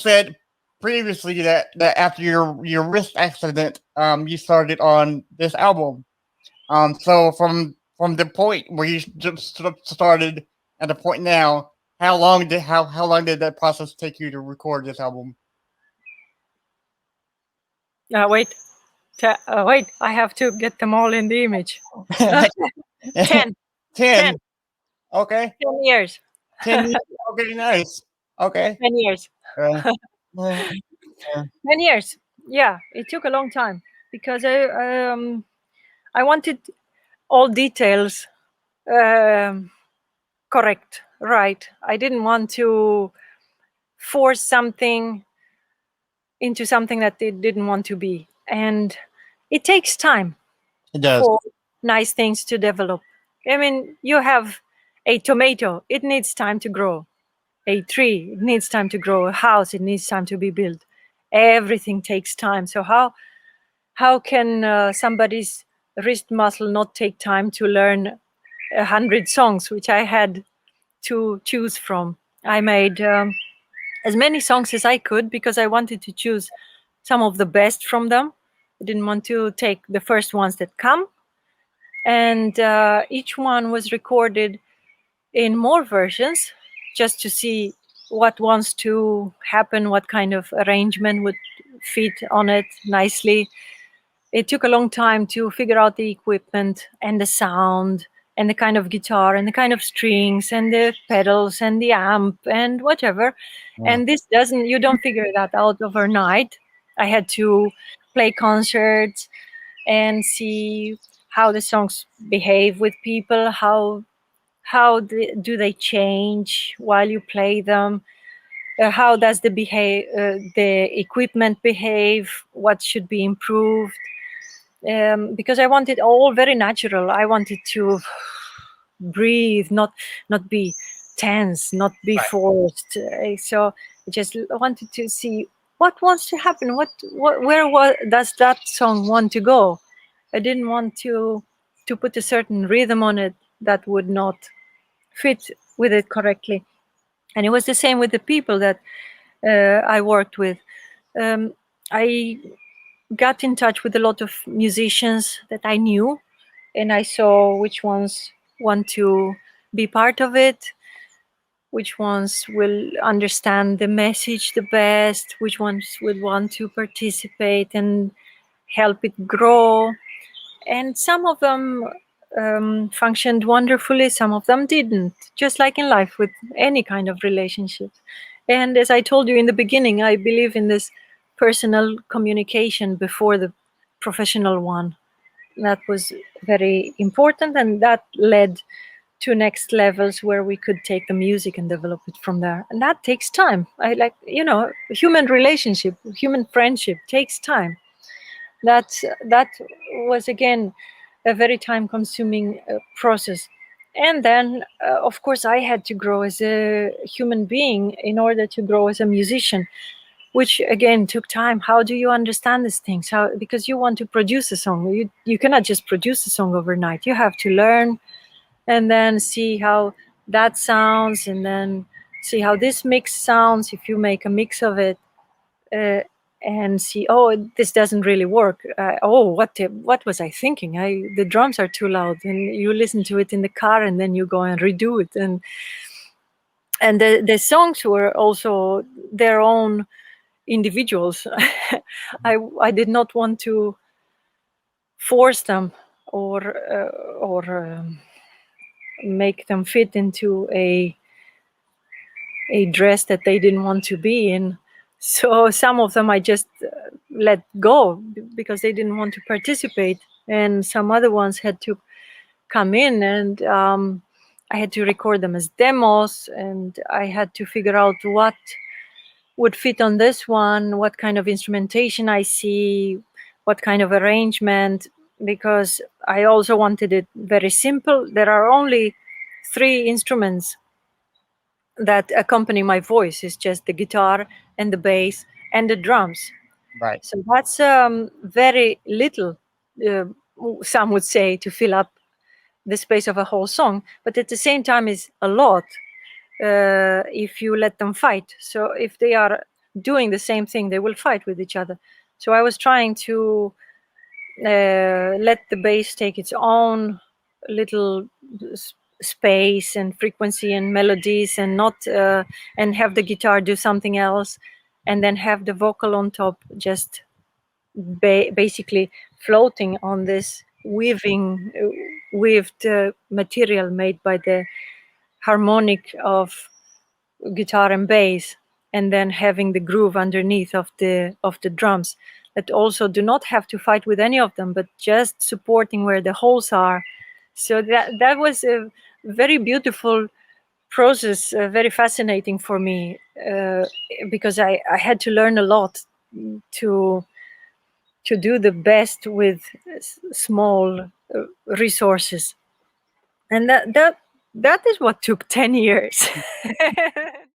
said previously that after your wrist accident, you started on this album. So from the point where you just sort of started at the point now, how long did that process take you to record this album? Wait, wait, I have to get them all in the image. 10, 10, 10. Okay. 10 years. 10 years. Okay, nice. Okay. 10 years. Uh, uh, 10 years. Yeah, it took a long time because I wanted all details correct, right. I didn't want to force something into something that it didn't want to be. And it takes time it does. for nice things to develop. I mean, you have a tomato, it needs time to grow. A tree, it needs time to grow. A house, it needs time to be built. Everything takes time. So how can somebody's wrist muscle not take time to learn 100 songs, which I had to choose from? I made as many songs as I could because I wanted to choose some of the best from them. I didn't want to take the first ones that come. And each one was recorded in more versions just to see what wants to happen, what kind of arrangement would fit on it nicely. It took a long time to figure out the equipment and the sound and the kind of guitar and the kind of strings and the pedals and the amp and whatever. Yeah. And this doesn't, you don't figure that out overnight. I had to play concerts and see how the songs behave with people, do they change while you play them, how does the equipment behave, what should be improved, because I want it all very natural. I wanted to breathe, not be tense, not be forced. So I just wanted to see what wants to happen, where does that song want to go. I didn't want to put a certain rhythm on it that would not fit with it correctly. And it was the same with the people that I worked with. I got in touch with a lot of musicians that I knew, and I saw which ones want to be part of it, which ones will understand the message the best, which ones will want to participate and help it grow. And some of them functioned wonderfully, some of them didn't, just like in life with any kind of relationship. And as I told you in the beginning, I believe in this personal communication before the professional one. That was very important, and that led to next levels where we could take the music and develop it from there. And that takes time. I like, human relationship, human friendship takes time. That was again a very time consuming process. And then of course I had to grow as a human being in order to grow as a musician, which again took time. How do you understand these things? Because you want to produce a song, you cannot just produce a song overnight. You have to learn and then see how that sounds, and then see how this mix sounds if you make a mix of it, and see, oh, this doesn't really work. What was I thinking? The drums are too loud, and you listen to it in the car, and then you go and redo it. And the songs were also their own individuals. I did not want to force them or make them fit into a dress that they didn't want to be in. So some of them I just let go because they didn't want to participate, and some other ones had to come in, and I had to record them as demos, and I had to figure out what would fit on this one, what kind of instrumentation I see, what kind of arrangement, because I also wanted it very simple. There are only 3 instruments that accompany my voice. It's just the guitar and the bass and the drums. Right. So that's very little, some would say, to fill up the space of a whole song, but at the same time is a lot if you let them fight. So if they are doing the same thing, they will fight with each other. So I was trying to let the bass take its own little space and frequency and melodies, and not and have the guitar do something else, and then have the vocal on top, just basically floating on this weaved material made by the harmonic of guitar and bass, and then having the groove underneath of the drums that also do not have to fight with any of them, but just supporting where the holes are. So that was a very beautiful process, very fascinating for me, because I had to learn a lot to do the best with small resources, and that is what took 10 years.